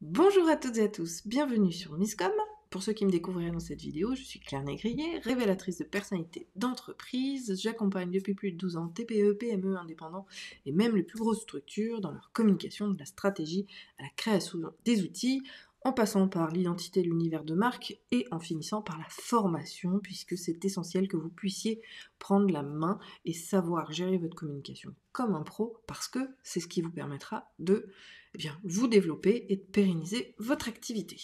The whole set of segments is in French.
Bonjour à toutes et à tous, bienvenue sur Miscom. Pour ceux qui me découvriraient dans cette vidéo, je suis Claire Négrier, révélatrice de personnalité d'entreprise. J'accompagne depuis plus de 12 ans TPE, PME, indépendants et même les plus grosses structures dans leur communication, de la stratégie à la création des outils, en passant par l'identité de l'univers de marque et en finissant par la formation, puisque c'est essentiel que vous puissiez prendre la main et savoir gérer votre communication comme un pro, parce que c'est ce qui vous permettra de vous développer et de pérenniser votre activité.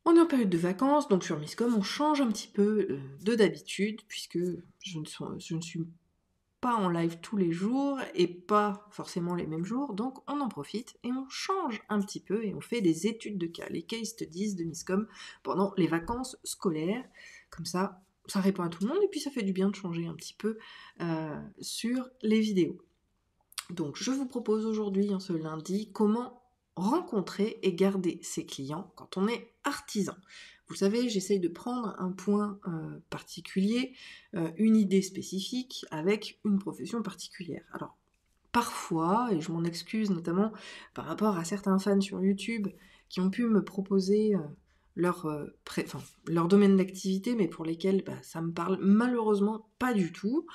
On est en période de vacances, donc sur Miscom, on change un petit peu de d'habitude, puisque je ne suis pas en live tous les jours et pas forcément les mêmes jours, donc on en profite et on change un petit peu et on fait des études de cas, les case studies de Miscom pendant les vacances scolaires. Comme ça répond à tout le monde et puis ça fait du bien de changer un petit peu sur les vidéos. Donc je vous propose aujourd'hui, ce lundi, comment rencontrer et garder ses clients quand on est artisan. Vous savez, j'essaye de prendre un point particulier, une idée spécifique avec une profession particulière. Alors parfois, et je m'en excuse notamment par rapport à certains fans sur YouTube qui ont pu me proposer leur domaine d'activité, mais pour lesquels ça me parle malheureusement pas du tout.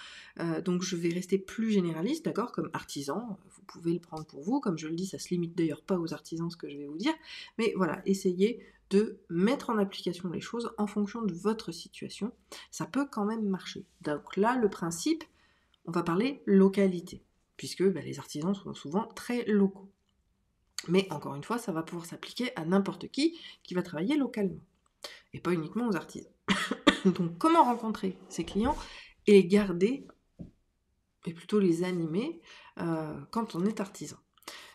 Donc je vais rester plus généraliste, d'accord, comme artisan. Vous pouvez le prendre pour vous, comme je le dis, ça se limite d'ailleurs pas aux artisans ce que je vais vous dire, mais voilà, essayez de mettre en application les choses en fonction de votre situation. Ça peut quand même marcher. Donc là, le principe, on va parler localité, puisque les artisans sont souvent très locaux. Mais encore une fois, ça va pouvoir s'appliquer à n'importe qui va travailler localement, et pas uniquement aux artisans. Donc comment rencontrer ces clients et les garder, et plutôt les animer, quand on est artisan.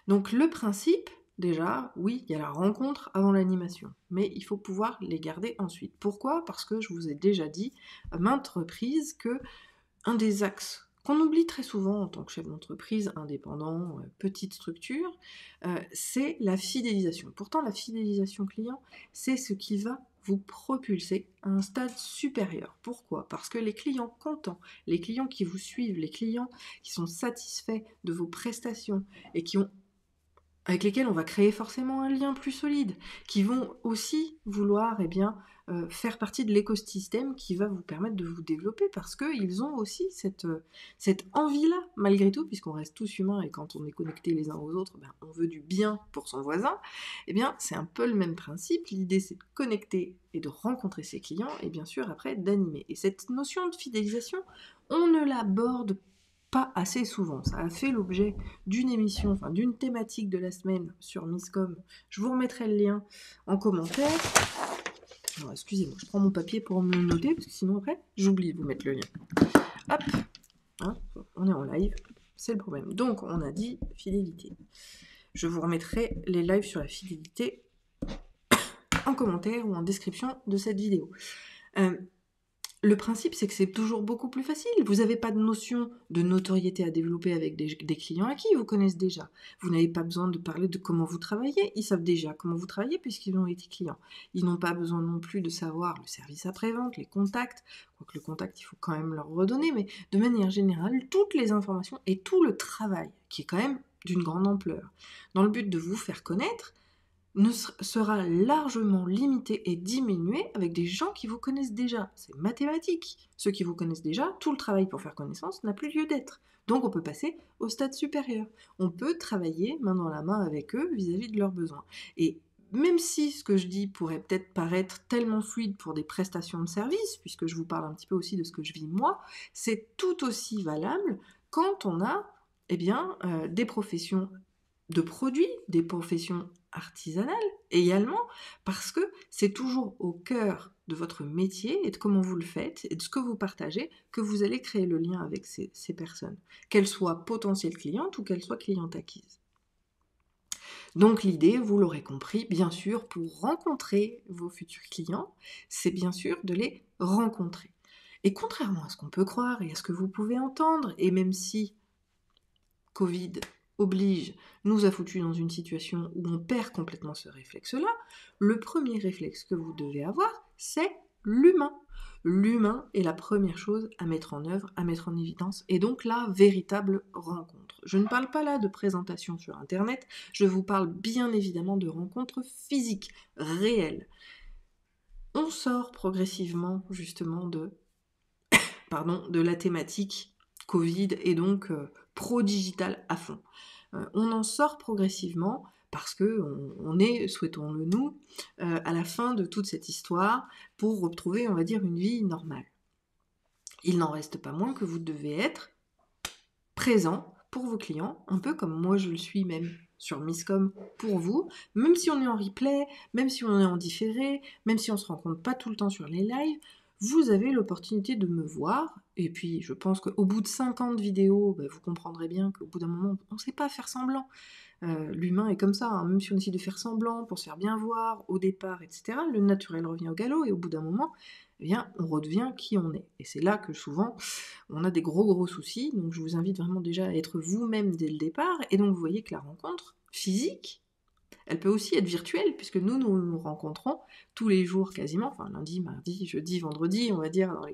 Donc le principe, déjà, oui, il y a la rencontre avant l'animation, mais il faut pouvoir les garder ensuite. Pourquoi ? Parce que je vous ai déjà dit à maintes reprises que un des axes qu'on oublie très souvent en tant que chef d'entreprise, indépendant, petite structure, c'est la fidélisation. Pourtant, la fidélisation client, c'est ce qui va vous propulser à un stade supérieur. Pourquoi ? Parce que les clients contents, les clients qui vous suivent, les clients qui sont satisfaits de vos prestations et avec lesquels on va créer forcément un lien plus solide, qui vont aussi vouloir faire partie de l'écosystème qui va vous permettre de vous développer, parce qu'ils ont aussi cette envie-là, malgré tout, puisqu'on reste tous humains et quand on est connectés les uns aux autres, on veut du bien pour son voisin. C'est un peu le même principe. L'idée, c'est de connecter et de rencontrer ses clients, et bien sûr, après, d'animer. Et cette notion de fidélisation, on ne l'aborde pas assez souvent. Ça a fait l'objet d'une émission, d'une thématique de la semaine sur Miscom. Je vous remettrai le lien en commentaire. Alors, excusez-moi, je prends mon papier pour me le noter, parce que sinon après, j'oublie de vous mettre le lien. Hop, hein, on est en live, c'est le problème. Donc, on a dit fidélité. Je vous remettrai les lives sur la fidélité en commentaire ou en description de cette vidéo. Le principe, c'est que c'est toujours beaucoup plus facile. Vous n'avez pas de notion de notoriété à développer avec des clients à qui ils vous connaissent déjà. Vous n'avez pas besoin de parler de comment vous travaillez. Ils savent déjà comment vous travaillez puisqu'ils ont été clients. Ils n'ont pas besoin non plus de savoir le service après-vente, les contacts. Quoique le contact, il faut quand même leur redonner. Mais de manière générale, toutes les informations et tout le travail, qui est quand même d'une grande ampleur, dans le but de vous faire connaître, sera largement limité et diminué avec des gens qui vous connaissent déjà. C'est mathématique. Ceux qui vous connaissent déjà, tout le travail pour faire connaissance n'a plus lieu d'être. Donc on peut passer au stade supérieur. On peut travailler main dans la main avec eux vis-à-vis de leurs besoins. Et même si ce que je dis pourrait peut-être paraître tellement fluide pour des prestations de services, puisque je vous parle un petit peu aussi de ce que je vis moi, c'est tout aussi valable quand on a des professions de produits, des professions artisanales également, parce que c'est toujours au cœur de votre métier et de comment vous le faites et de ce que vous partagez que vous allez créer le lien avec ces personnes, qu'elles soient potentielles clientes ou qu'elles soient clientes acquises. Donc l'idée, vous l'aurez compris, bien sûr, pour rencontrer vos futurs clients, c'est bien sûr de les rencontrer. Et contrairement à ce qu'on peut croire et à ce que vous pouvez entendre, et même si Covid oblige, nous a foutu dans une situation où on perd complètement ce réflexe-là, le premier réflexe que vous devez avoir, c'est l'humain. L'humain est la première chose à mettre en œuvre, à mettre en évidence, et donc la véritable rencontre. Je ne parle pas là de présentation sur Internet, je vous parle bien évidemment de rencontres physiques, réelles. On sort progressivement justement de la thématique Covid et donc pro-digital à fond. On en sort progressivement parce que on est, souhaitons-le nous, à la fin de toute cette histoire pour retrouver, on va dire, une vie normale. Il n'en reste pas moins que vous devez être présent pour vos clients, un peu comme moi je le suis même sur Misscom pour vous, même si on est en replay, même si on est en différé, même si on ne se rencontre pas tout le temps sur les lives, vous avez l'opportunité de me voir, et puis je pense qu'au bout de 50 vidéos, vous comprendrez bien qu'au bout d'un moment, on ne sait pas faire semblant. L'humain est comme ça, hein. Même si on essaie de faire semblant pour se faire bien voir au départ, etc., le naturel revient au galop, et au bout d'un moment, eh bien, on redevient qui on est. Et c'est là que souvent, on a des gros soucis, donc je vous invite vraiment déjà à être vous-même dès le départ, et donc vous voyez que la rencontre physique, elle peut aussi être virtuelle, puisque nous nous rencontrons tous les jours quasiment, enfin lundi, mardi, jeudi, vendredi, on va dire, dans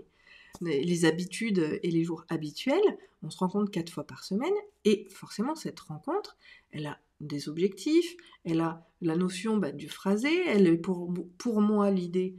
les habitudes et les jours habituels, on se rencontre 4 fois par semaine, et forcément cette rencontre, elle a des objectifs, elle a la notion du phrasé, elle est pour moi l'idée,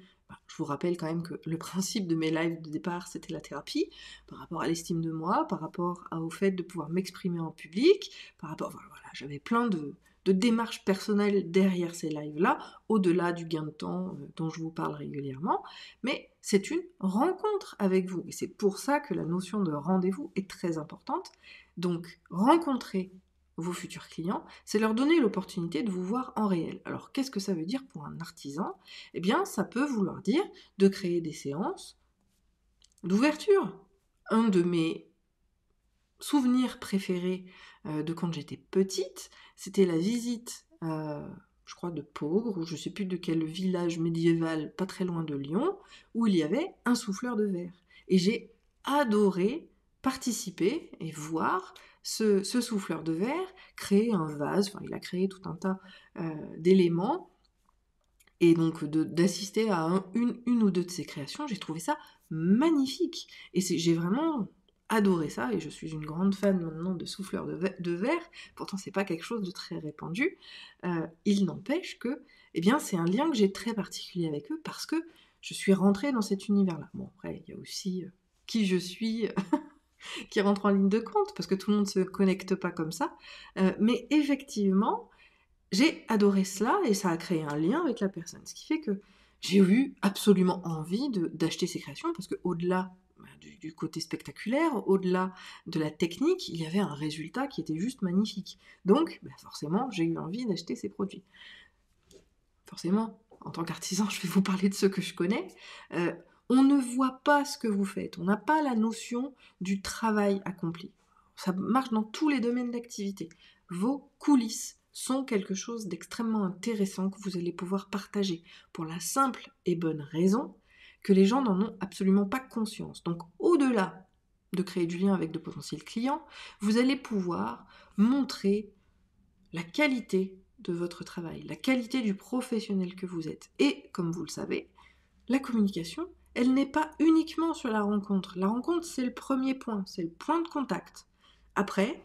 je vous rappelle quand même que le principe de mes lives de départ, c'était la thérapie, par rapport à l'estime de moi, par rapport au fait de pouvoir m'exprimer en public, par rapport, voilà, j'avais plein de démarches personnelles derrière ces lives-là, au-delà du gain de temps dont je vous parle régulièrement, mais c'est une rencontre avec vous. Et c'est pour ça que la notion de rendez-vous est très importante. Donc, rencontrer vos futurs clients, c'est leur donner l'opportunité de vous voir en réel. Alors, qu'est-ce que ça veut dire pour un artisan ? Eh bien, ça peut vouloir dire de créer des séances d'ouverture. Un de mes souvenirs préférés de quand j'étais petite, c'était la visite, je crois de Peaugres, ou je ne sais plus de quel village médiéval pas très loin de Lyon, où il y avait un souffleur de verre. Et j'ai adoré participer et voir ce souffleur de verre créer un vase, enfin il a créé tout un tas d'éléments, et donc d'assister à une ou deux de ses créations, j'ai trouvé ça magnifique. Et j'ai vraiment adoré ça, et je suis une grande fan maintenant de souffleurs de verre, pourtant c'est pas quelque chose de très répandu. Il n'empêche que, eh bien, c'est un lien que j'ai très particulier avec eux, parce que je suis rentrée dans cet univers-là. Bon, après, il y a aussi qui je suis qui rentre en ligne de compte, parce que tout le monde se connecte pas comme ça, mais effectivement, j'ai adoré cela, et ça a créé un lien avec la personne, ce qui fait que j'ai eu absolument envie d'acheter ces créations, parce qu'au-delà du côté spectaculaire, au-delà de la technique, il y avait un résultat qui était juste magnifique. Donc, forcément, j'ai eu envie d'acheter ces produits. Forcément, en tant qu'artisan, je vais vous parler de ceux que je connais. On ne voit pas ce que vous faites, on n'a pas la notion du travail accompli. Ça marche dans tous les domaines d'activité. Vos coulisses sont quelque chose d'extrêmement intéressant que vous allez pouvoir partager, pour la simple et bonne raison que les gens n'en ont absolument pas conscience. Donc, au-delà de créer du lien avec de potentiels clients, vous allez pouvoir montrer la qualité de votre travail, la qualité du professionnel que vous êtes. Et, comme vous le savez, la communication, elle n'est pas uniquement sur la rencontre. La rencontre, c'est le premier point, c'est le point de contact. Après,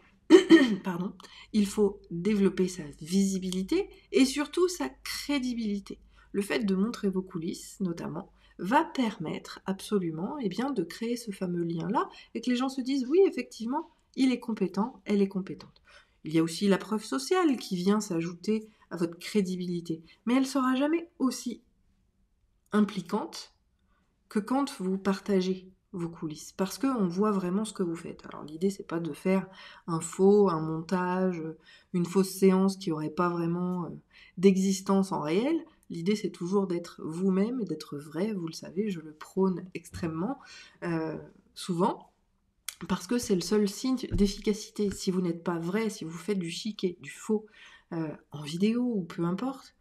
il faut développer sa visibilité et surtout sa crédibilité. Le fait de montrer vos coulisses, notamment, va permettre absolument de créer ce fameux lien-là, et que les gens se disent, oui, effectivement, il est compétent, elle est compétente. Il y a aussi la preuve sociale qui vient s'ajouter à votre crédibilité, mais elle ne sera jamais aussi impliquante que quand vous partagez vos coulisses, parce qu'on voit vraiment ce que vous faites. Alors l'idée, c'est pas de faire un montage, une fausse séance qui n'aurait pas vraiment d'existence en réel. L'idée, c'est toujours d'être vous-même et d'être vrai, vous le savez, je le prône extrêmement souvent, parce que c'est le seul signe d'efficacité. Si vous n'êtes pas vrai, si vous faites du chiquet, du faux, en vidéo ou peu importe,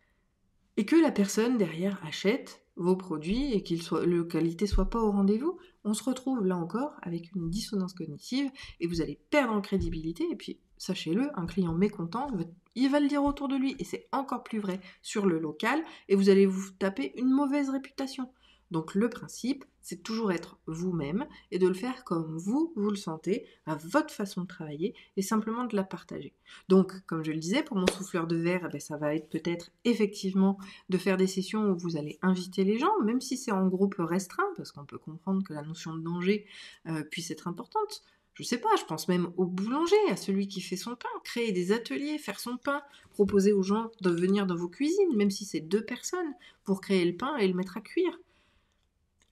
et que la personne derrière achète vos produits et que la qualité soit pas au rendez-vous, on se retrouve là encore avec une dissonance cognitive, et vous allez perdre en crédibilité. Et puis, sachez-le, un client mécontent, il va le dire autour de lui, et c'est encore plus vrai sur le local, et vous allez vous taper une mauvaise réputation. Donc le principe, c'est toujours être vous-même et de le faire comme vous le sentez, à votre façon de travailler et simplement de la partager. Donc, comme je le disais, pour mon souffleur de verre, ça va être peut-être effectivement de faire des sessions où vous allez inviter les gens, même si c'est en groupe restreint, parce qu'on peut comprendre que la notion de danger puisse être importante. Je sais pas, je pense même au boulanger, à celui qui fait son pain, créer des ateliers, faire son pain, proposer aux gens de venir dans vos cuisines, même si c'est 2 personnes, pour créer le pain et le mettre à cuire.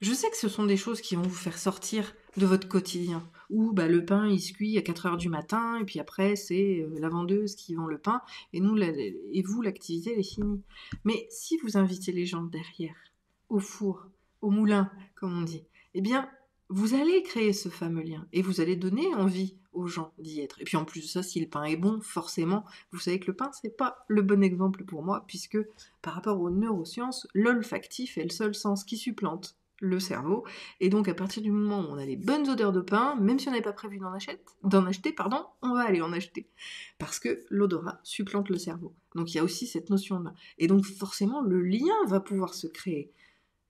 Je sais que ce sont des choses qui vont vous faire sortir de votre quotidien, où le pain il se cuit à 4 heures du matin, et puis après c'est la vendeuse qui vend le pain, et vous l'activité elle est finie. Mais si vous invitez les gens derrière, au four, au moulin, comme on dit, eh bien vous allez créer ce fameux lien, et vous allez donner envie aux gens d'y être. Et puis en plus de ça, si le pain est bon, forcément, vous savez que le pain c'est pas le bon exemple pour moi, puisque par rapport aux neurosciences, l'olfactif est le seul sens qui supplante le cerveau, et donc à partir du moment où on a les bonnes odeurs de pain, même si on n'avait pas prévu d'en acheter, on va aller en acheter, parce que l'odorat supplante le cerveau. Donc il y a aussi cette notion-là. Et donc forcément, le lien va pouvoir se créer.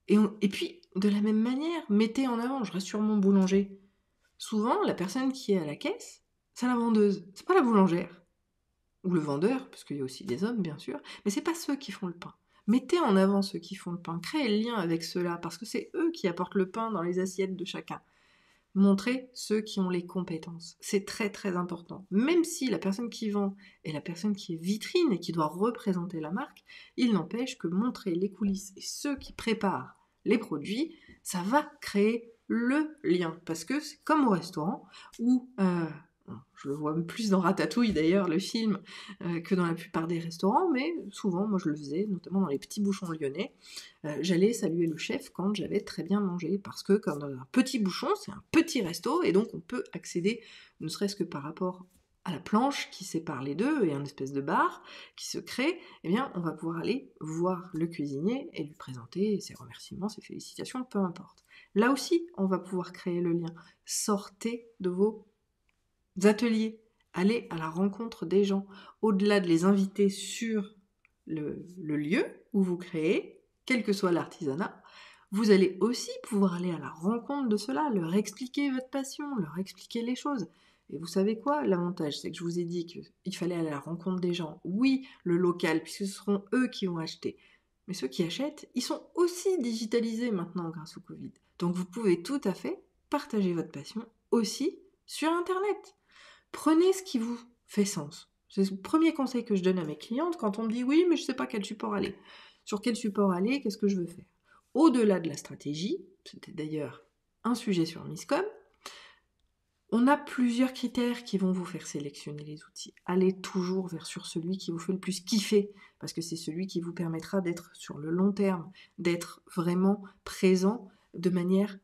Et puis, de la même manière, mettez en avant, je reste sur mon boulanger, souvent, la personne qui est à la caisse, c'est la vendeuse, c'est pas la boulangère. Ou le vendeur, parce qu'il y a aussi des hommes, bien sûr, mais c'est pas ceux qui font le pain. Mettez en avant ceux qui font le pain, créez le lien avec ceux-là, parce que c'est eux qui apportent le pain dans les assiettes de chacun. Montrez ceux qui ont les compétences. C'est très très important. Même si la personne qui vend est la personne qui est vitrine et qui doit représenter la marque, il n'empêche que montrer les coulisses et ceux qui préparent les produits, ça va créer le lien. Parce que c'est comme au restaurant où je le vois plus dans Ratatouille d'ailleurs, le film, que dans la plupart des restaurants, mais souvent, moi je le faisais, notamment dans les petits bouchons lyonnais, j'allais saluer le chef quand j'avais très bien mangé, parce que comme dans un petit bouchon, c'est un petit resto, et donc on peut accéder, ne serait-ce que par rapport à la planche qui sépare les deux, et un espèce de bar qui se crée, eh bien on va pouvoir aller voir le cuisinier et lui présenter ses remerciements, ses félicitations, peu importe. Là aussi, on va pouvoir créer le lien. Sortez de vos ateliers, allez à la rencontre des gens, au-delà de les inviter sur le lieu où vous créez, quel que soit l'artisanat, vous allez aussi pouvoir aller à la rencontre de cela, leur expliquer votre passion, leur expliquer les choses. Et vous savez quoi? L'avantage, c'est que je vous ai dit qu'il fallait aller à la rencontre des gens. Oui, le local, puisque ce seront eux qui vont acheter. Mais ceux qui achètent, ils sont aussi digitalisés maintenant grâce au Covid. Donc vous pouvez tout à fait partager votre passion aussi sur Internet. Prenez ce qui vous fait sens. C'est le premier conseil que je donne à mes clientes quand on me dit oui, mais je ne sais pas quel support aller. Sur quel support aller, qu'est-ce que je veux faire? Au-delà de la stratégie, c'était d'ailleurs un sujet sur Misscom, on a plusieurs critères qui vont vous faire sélectionner les outils. Allez toujours sur celui qui vous fait le plus kiffer, parce que c'est celui qui vous permettra d'être sur le long terme, d'être vraiment présent de manière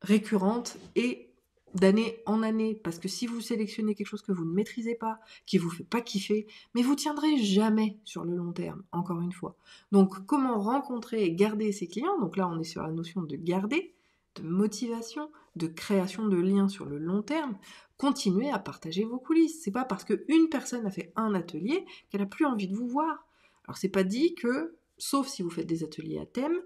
récurrente et d'année en année, parce que si vous sélectionnez quelque chose que vous ne maîtrisez pas, qui vous fait pas kiffer, mais vous tiendrez jamais sur le long terme, encore une fois. Donc comment rencontrer et garder ses clients? Donc là on est sur la notion de garder, de motivation, de création de liens sur le long terme. Continuez à partager vos coulisses. C'est pas parce qu'une personne a fait un atelier qu'elle a plus envie de vous voir. Alors c'est pas dit que, sauf si vous faites des ateliers à thème,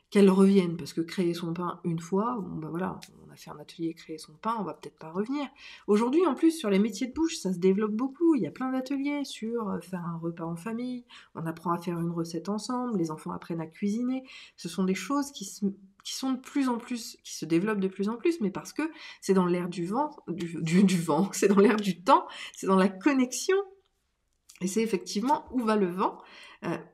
qu'elle revienne, parce que créer son pain une fois, bon voilà, on a fait un atelier créer son pain, on va peut-être pas revenir. Aujourd'hui, en plus, sur les métiers de bouche, ça se développe beaucoup, il y a plein d'ateliers sur faire un repas en famille, on apprend à faire une recette ensemble, les enfants apprennent à cuisiner, ce sont des choses qui sont de plus en plus, qui se développent de plus en plus, mais parce que c'est dans l'air du vent, c'est dans l'air du temps, c'est dans la connexion, et c'est effectivement où va le vent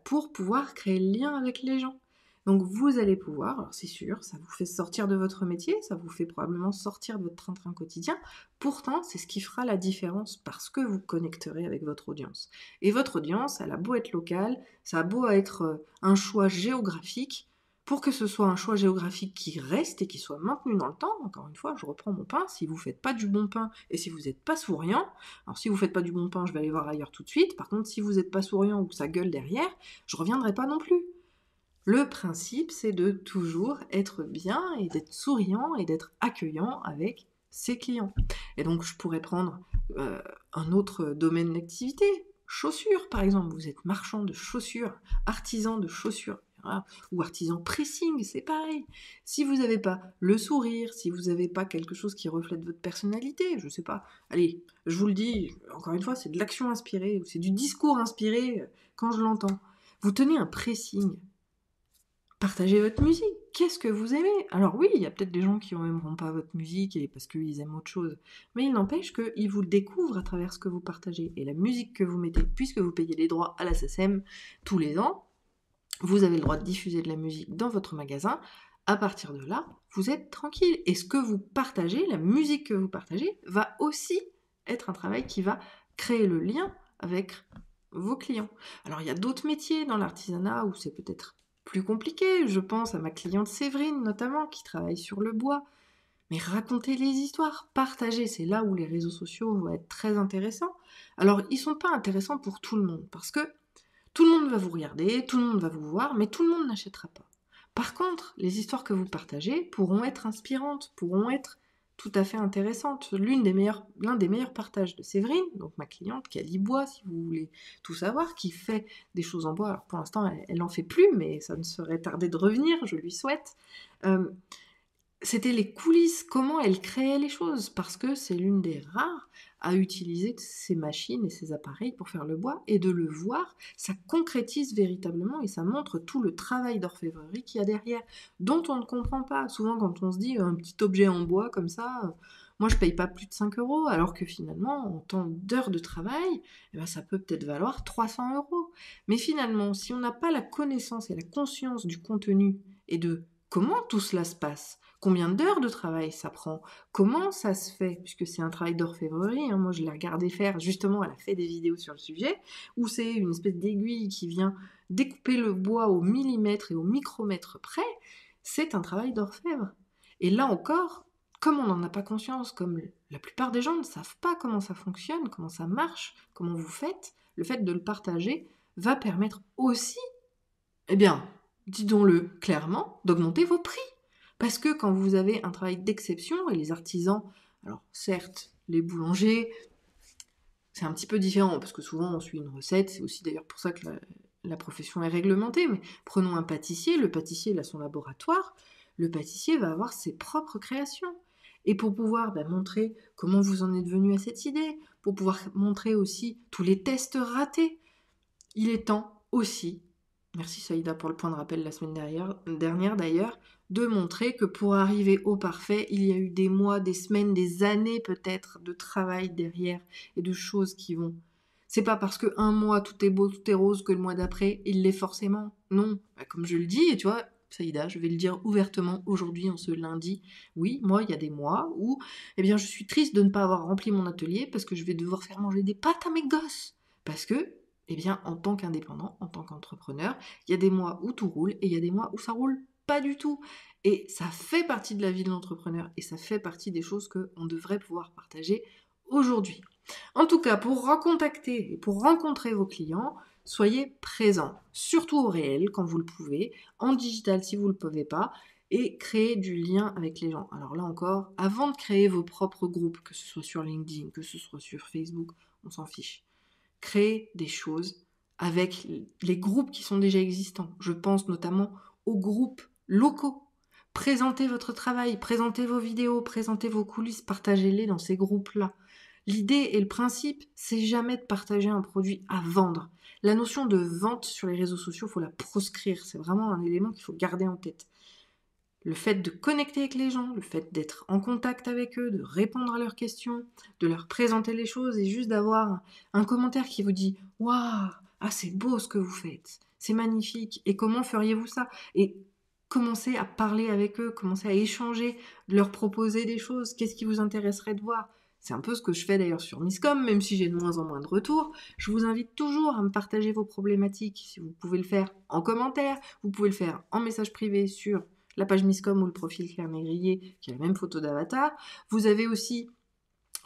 pour pouvoir créer le lien avec les gens. Donc vous allez pouvoir, alors c'est sûr, ça vous fait sortir de votre métier, ça vous fait probablement sortir de votre train-train quotidien, pourtant c'est ce qui fera la différence parce que vous connecterez avec votre audience. Et votre audience, elle a beau être locale, ça a beau être un choix géographique, pour que ce soit un choix géographique qui reste et qui soit maintenu dans le temps, encore une fois, je reprends mon pain, si vous faites pas du bon pain et si vous n'êtes pas souriant, alors si vous faites pas du bon pain, je vais aller voir ailleurs tout de suite, par contre si vous n'êtes pas souriant ou que ça gueule derrière, je reviendrai pas non plus. Le principe, c'est de toujours être bien et d'être souriant et d'être accueillant avec ses clients. Et donc, je pourrais prendre un autre domaine d'activité, chaussures par exemple. Vous êtes marchand de chaussures, artisan de chaussures. Voilà. Ou artisan pressing, c'est pareil. Si vous n'avez pas le sourire, si vous n'avez pas quelque chose qui reflète votre personnalité, je sais pas, allez, je vous le dis, encore une fois, c'est de l'action inspirée, ou c'est du discours inspiré quand je l'entends. Vous tenez un pressing, partagez votre musique. Qu'est-ce que vous aimez? Alors oui, il y a peut-être des gens qui n'aimeront pas votre musique et parce qu'ils aiment autre chose. Mais il n'empêche qu'ils vous le découvrent à travers ce que vous partagez. Et la musique que vous mettez, puisque vous payez les droits à la SACEM tous les ans, vous avez le droit de diffuser de la musique dans votre magasin. À partir de là, vous êtes tranquille. Et ce que vous partagez, la musique que vous partagez, va aussi être un travail qui va créer le lien avec vos clients. Alors il y a d'autres métiers dans l'artisanat où c'est peut-être plus compliqué. Je pense à ma cliente Séverine notamment qui travaille sur le bois. Mais racontez les histoires, partagez, c'est là où les réseaux sociaux vont être très intéressants. Alors ils sont pas intéressants pour tout le monde parce que tout le monde va vous regarder, tout le monde va vous voir, mais tout le monde n'achètera pas. Par contre, les histoires que vous partagez pourront être inspirantes, pourront être tout à fait intéressantes. L'un des meilleurs partages de Séverine, donc ma cliente, qui a bois, si vous voulez tout savoir, qui fait des choses en bois. Alors pour l'instant, elle n'en fait plus, mais ça ne serait tardé de revenir, je lui souhaite. C'était les coulisses, comment elle créait les choses, parce que c'est l'une des rares à utiliser ces machines et ces appareils pour faire le bois, et de le voir, ça concrétise véritablement et ça montre tout le travail d'orfèvrerie qu'il y a derrière, dont on ne comprend pas. Souvent quand on se dit un petit objet en bois comme ça, moi je paye pas plus de 5 euros, alors que finalement, en temps d'heures de travail, eh ben, ça peut peut-être valoir 300 euros. Mais finalement, si on n'a pas la connaissance et la conscience du contenu et de comment tout cela se passe, combien d'heures de travail ça prend, comment ça se fait, puisque c'est un travail d'orfèvrerie, hein. Moi je l'ai regardé faire, justement elle a fait des vidéos sur le sujet, où c'est une espèce d'aiguille qui vient découper le bois au millimètre et au micromètre près, c'est un travail d'orfèvre. Et là encore, comme on n'en a pas conscience, comme la plupart des gens ne savent pas comment ça fonctionne, comment ça marche, comment vous faites, le fait de le partager va permettre aussi, eh bien, disons-le clairement, d'augmenter vos prix. Parce que quand vous avez un travail d'exception, et les artisans, alors certes, les boulangers, c'est un petit peu différent, parce que souvent on suit une recette, c'est aussi d'ailleurs pour ça que la profession est réglementée, mais prenons un pâtissier, le pâtissier il a son laboratoire, le pâtissier va avoir ses propres créations. Et pour pouvoir montrer comment vous en êtes venu à cette idée, pour pouvoir montrer aussi tous les tests ratés, il est temps aussi, merci Saïda pour le point de rappel la semaine dernière d'ailleurs, de montrer que pour arriver au parfait, il y a eu des mois, des semaines, des années peut-être de travail derrière et de choses qui vont. C'est pas parce que un mois tout est beau, tout est rose que le mois d'après, il l'est forcément. Non, comme je le dis, et tu vois, Saïda, je vais le dire ouvertement aujourd'hui, en ce lundi. Oui, moi, il y a des mois où, eh bien, je suis triste de ne pas avoir rempli mon atelier parce que je vais devoir faire manger des pâtes à mes gosses. Parce que, eh bien, en tant qu'indépendant, en tant qu'entrepreneur, il y a des mois où tout roule et il y a des mois où ça roule pas du tout. Et ça fait partie de la vie de l'entrepreneur et ça fait partie des choses qu'on devrait pouvoir partager aujourd'hui. En tout cas, pour recontacter et pour rencontrer vos clients, soyez présents, surtout au réel quand vous le pouvez, en digital si vous ne le pouvez pas, et créer du lien avec les gens. Alors là encore, avant de créer vos propres groupes, que ce soit sur LinkedIn, que ce soit sur Facebook, on s'en fiche. Créez des choses avec les groupes qui sont déjà existants. Je pense notamment aux groupes locaux. Présentez votre travail, présentez vos vidéos, présentez vos coulisses, partagez-les dans ces groupes-là. L'idée et le principe, c'est jamais de partager un produit à vendre. La notion de vente sur les réseaux sociaux, il faut la proscrire. C'est vraiment un élément qu'il faut garder en tête. Le fait de connecter avec les gens, le fait d'être en contact avec eux, de répondre à leurs questions, de leur présenter les choses et juste d'avoir un commentaire qui vous dit « Waouh, ah c'est beau ce que vous faites, c'est magnifique, et comment feriez-vous ça ?» Et commencer à parler avec eux, commencer à échanger, leur proposer des choses, qu'est-ce qui vous intéresserait de voir. C'est un peu ce que je fais d'ailleurs sur Miscom, même si j'ai de moins en moins de retours. Je vous invite toujours à me partager vos problématiques. Si vous pouvez le faire en commentaire, vous pouvez le faire en message privé sur la page Miscom ou le profil Claire Négrier, qui a la même photo d'avatar. Vous avez aussi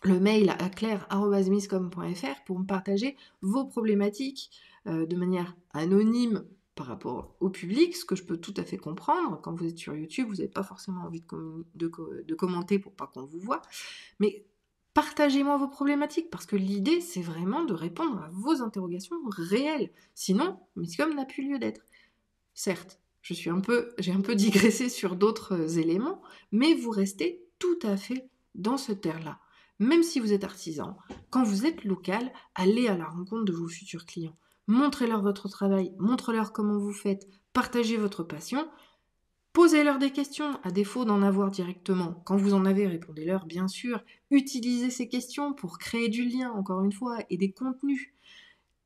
le mail à claire@miscom.fr pour me partager vos problématiques de manière anonyme par rapport au public, ce que je peux tout à fait comprendre. Quand vous êtes sur YouTube, vous n'avez pas forcément envie de commenter pour pas qu'on vous voit. Mais partagez-moi vos problématiques, parce que l'idée, c'est vraiment de répondre à vos interrogations réelles. Sinon, Miscom n'a plus lieu d'être. Certes, j'ai un peu digressé sur d'autres éléments, mais vous restez tout à fait dans ce terre-là. Même si vous êtes artisan, quand vous êtes local, allez à la rencontre de vos futurs clients. Montrez-leur votre travail, montrez-leur comment vous faites, partagez votre passion, posez-leur des questions, à défaut d'en avoir directement. Quand vous en avez, répondez-leur, bien sûr. Utilisez ces questions pour créer du lien, encore une fois, et des contenus.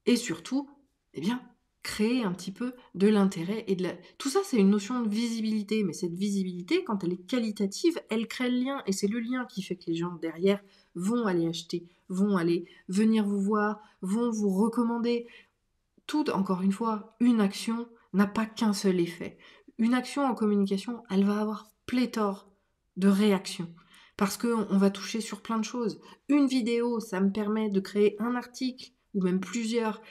Et surtout, eh bien, créer un petit peu de l'intérêt et de la... Tout ça, c'est une notion de visibilité, mais cette visibilité, quand elle est qualitative, elle crée le lien, et c'est le lien qui fait que les gens derrière vont aller acheter, vont aller venir vous voir, vont vous recommander. Tout, encore une fois, une action n'a pas qu'un seul effet. Une action en communication, elle va avoir pléthore de réactions. Parce qu'on va toucher sur plein de choses. Une vidéo, ça me permet de créer un article, ou même plusieurs,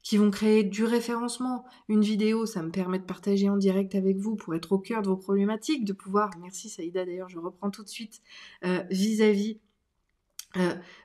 qui vont créer du référencement. Une vidéo, ça me permet de partager en direct avec vous pour être au cœur de vos problématiques, de pouvoir, merci Saïda d'ailleurs, je reprends tout de suite, vis-à-vis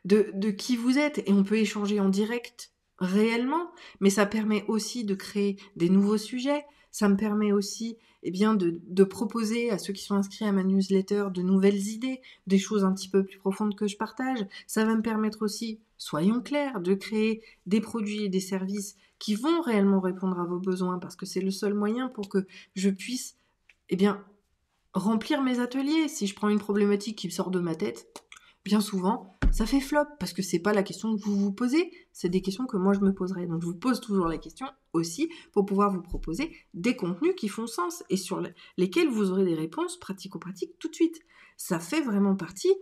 de qui vous êtes, et on peut échanger en direct réellement, mais ça permet aussi de créer des nouveaux sujets, ça me permet aussi de proposer à ceux qui sont inscrits à ma newsletter de nouvelles idées, des choses un petit peu plus profondes que je partage. Ça va me permettre aussi, soyons clairs, de créer des produits et des services qui vont réellement répondre à vos besoins, parce que c'est le seul moyen pour que je puisse remplir mes ateliers. Si je prends une problématique qui me sort de ma tête, bien souvent, ça fait flop, parce que c'est pas la question que vous vous posez, c'est des questions que moi je me poserai. Donc je vous pose toujours la question aussi pour pouvoir vous proposer des contenus qui font sens et sur lesquels vous aurez des réponses pratico-pratiques tout de suite. Ça fait vraiment partie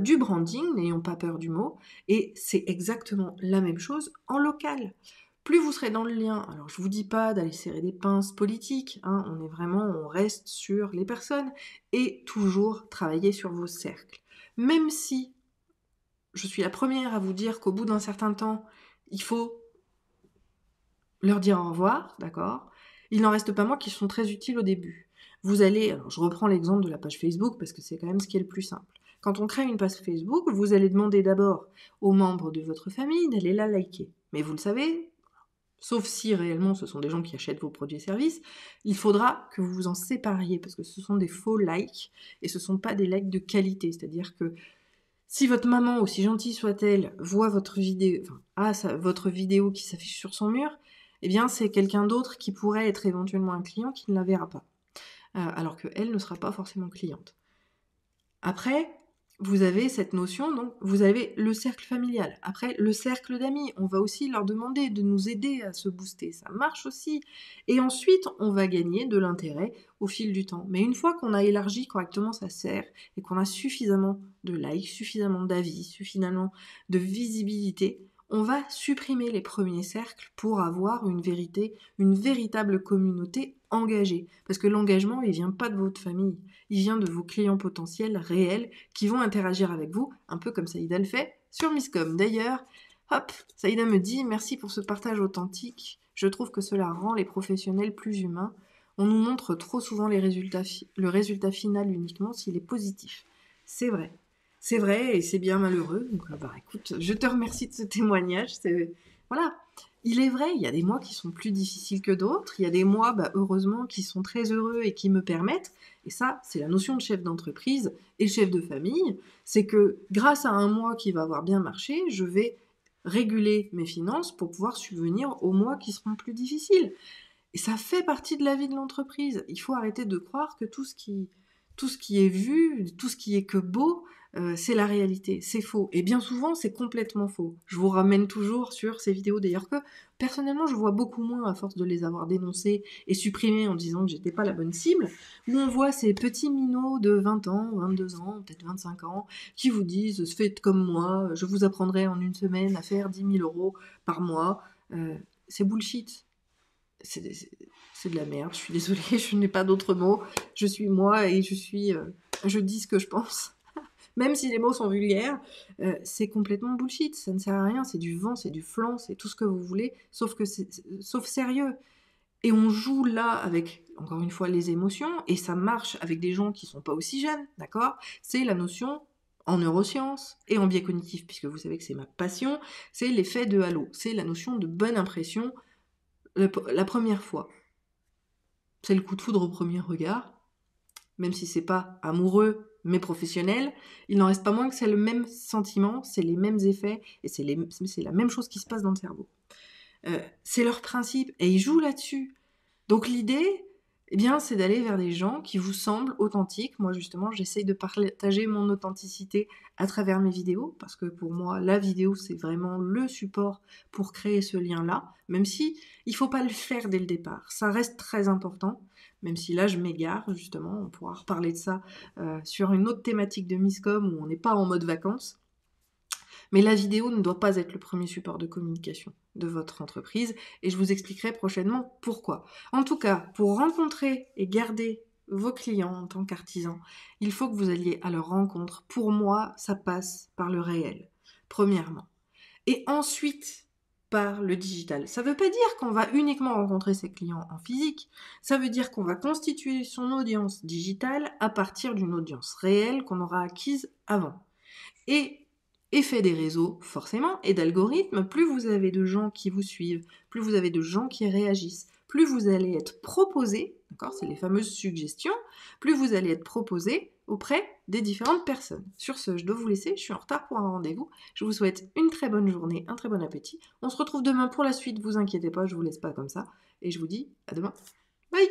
du branding, n'ayons pas peur du mot, et c'est exactement la même chose en local. Plus vous serez dans le lien, alors je vous dis pas d'aller serrer des pinces politiques, hein, on reste sur les personnes, et toujours travailler sur vos cercles. Même si je suis la première à vous dire qu'au bout d'un certain temps, il faut leur dire au revoir, d'accord ? Il n'en reste pas moins qu'ils sont très utiles au début. Vous allez, alors je reprends l'exemple de la page Facebook parce que c'est quand même ce qui est le plus simple. Quand on crée une page Facebook, vous allez demander d'abord aux membres de votre famille d'aller la liker. Mais vous le savez, sauf si réellement ce sont des gens qui achètent vos produits et services, il faudra que vous vous en sépariez parce que ce sont des faux likes et ce ne sont pas des likes de qualité. C'est-à-dire que si votre maman, aussi gentille soit-elle, voit votre vidéo, votre vidéo qui s'affiche sur son mur, eh bien c'est quelqu'un d'autre qui pourrait être éventuellement un client qui ne la verra pas, alors qu'elle ne sera pas forcément cliente. Après, vous avez cette notion, donc vous avez le cercle familial. Après, le cercle d'amis, on va aussi leur demander de nous aider à se booster, ça marche aussi. Et ensuite, on va gagner de l'intérêt au fil du temps. Mais une fois qu'on a élargi correctement sa serre et qu'on a suffisamment de likes, suffisamment d'avis, suffisamment de visibilité, on va supprimer les premiers cercles pour avoir une véritable communauté engagée. Parce que l'engagement, il vient pas de votre famille, il vient de vos clients potentiels réels qui vont interagir avec vous, un peu comme Saïda le fait sur Misscom. D'ailleurs, hop, Saïda me dit « Merci pour ce partage authentique. Je trouve que cela rend les professionnels plus humains. On nous montre trop souvent le résultat final uniquement s'il est positif. » C'est vrai. C'est vrai et c'est bien malheureux. Donc, écoute, je te remercie de ce témoignage. Voilà. Il est vrai, il y a des mois qui sont plus difficiles que d'autres. Il y a des mois, heureusement, qui sont très heureux et qui me permettent. Et ça, c'est la notion de chef d'entreprise et chef de famille. C'est que grâce à un mois qui va avoir bien marché, je vais réguler mes finances pour pouvoir subvenir aux mois qui seront plus difficiles. Et ça fait partie de la vie de l'entreprise. Il faut arrêter de croire que tout ce qui est vu, tout ce qui est que beau, c'est la réalité. C'est faux. Et bien souvent, c'est complètement faux. Je vous ramène toujours sur ces vidéos, d'ailleurs, que personnellement, je vois beaucoup moins à force de les avoir dénoncées et supprimées en disant que j'étais pas la bonne cible, où on voit ces petits minots de 20 ans, 22 ans, peut-être 25 ans, qui vous disent « faites comme moi, je vous apprendrai en une semaine à faire 10 000 € par mois ». C'est bullshit. C'est de la merde, je suis désolée, je n'ai pas d'autres mots. Je suis moi et je dis ce que je pense. Même si les mots sont vulgaires, c'est complètement bullshit, ça ne sert à rien, c'est du vent, c'est du flan, c'est tout ce que vous voulez, sauf sérieux. Et on joue là avec, encore une fois, les émotions, et ça marche avec des gens qui sont pas aussi jeunes, d'accord ? C'est la notion en neurosciences et en biais cognitif, puisque vous savez que c'est ma passion, c'est l'effet de halo, c'est la notion de bonne impression la première fois. c'est le coup de foudre au premier regard, même si c'est pas amoureux mais professionnel, il n'en reste pas moins que c'est le même sentiment, c'est les mêmes effets et c'est la même chose qui se passe dans le cerveau. C'est leur principe et ils jouent là-dessus. Donc l'idée, eh bien, c'est d'aller vers des gens qui vous semblent authentiques. Moi, justement, j'essaye de partager mon authenticité à travers mes vidéos, parce que pour moi, la vidéo, c'est vraiment le support pour créer ce lien-là, même si il faut pas le faire dès le départ. Ça reste très important, même si là, je m'égare, justement. On pourra reparler de ça sur une autre thématique de Misscom où on n'est pas en mode vacances. Mais la vidéo ne doit pas être le premier support de communication de votre entreprise et je vous expliquerai prochainement pourquoi. En tout cas, pour rencontrer et garder vos clients en tant qu'artisan, il faut que vous alliez à leur rencontre. Pour moi, ça passe par le réel, premièrement. Et ensuite, par le digital. Ça ne veut pas dire qu'on va uniquement rencontrer ses clients en physique, ça veut dire qu'on va constituer son audience digitale à partir d'une audience réelle qu'on aura acquise avant. Et effet des réseaux, forcément, et d'algorithmes, plus vous avez de gens qui vous suivent, plus vous avez de gens qui réagissent, plus vous allez être proposé, d'accord, c'est les fameuses suggestions, plus vous allez être proposé auprès des différentes personnes. Sur ce, je dois vous laisser, je suis en retard pour un rendez-vous. Je vous souhaite une très bonne journée, un très bon appétit. On se retrouve demain pour la suite, vous inquiétez pas, je vous laisse pas comme ça. Et je vous dis à demain. Bye!